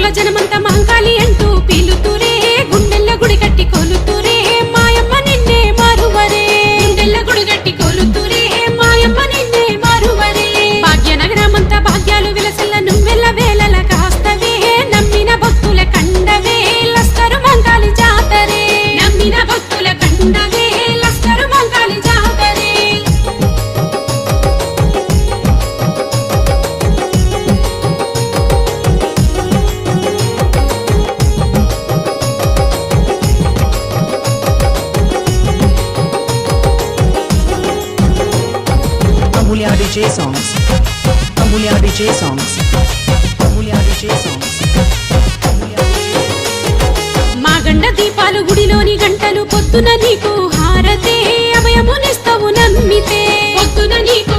ఊర్ల జనమంతా మహంకాళి అంటూ పీలుతూరే గుండెల్ల గుడి కట్టి కోలుతూరే మాయమ్మ నిన్నే మారువరే గుండెల్ల గుడి కట్టి కోలుతూరే మాయమ్మ నిన్నే మారువరే భాగ్యనగరమంతా భాగ్యాలు విలసల్ల నువ్వెల్ల వేళల కాస్తవే నమ్మిన భక్తుల కండవే లస్కరు మంకాళి జాతరే నమ్మిన భక్తుల కండవే lascar Mankali జాతరే Amulya DJ songs. Amulya DJ songs. Amulya DJ songs. మా గండ దీపాలు గుడిలోని గంటలు పొద్దున నీకు హారతే అభయమునిస్తావు నమ్మితే పొద్దున నీకు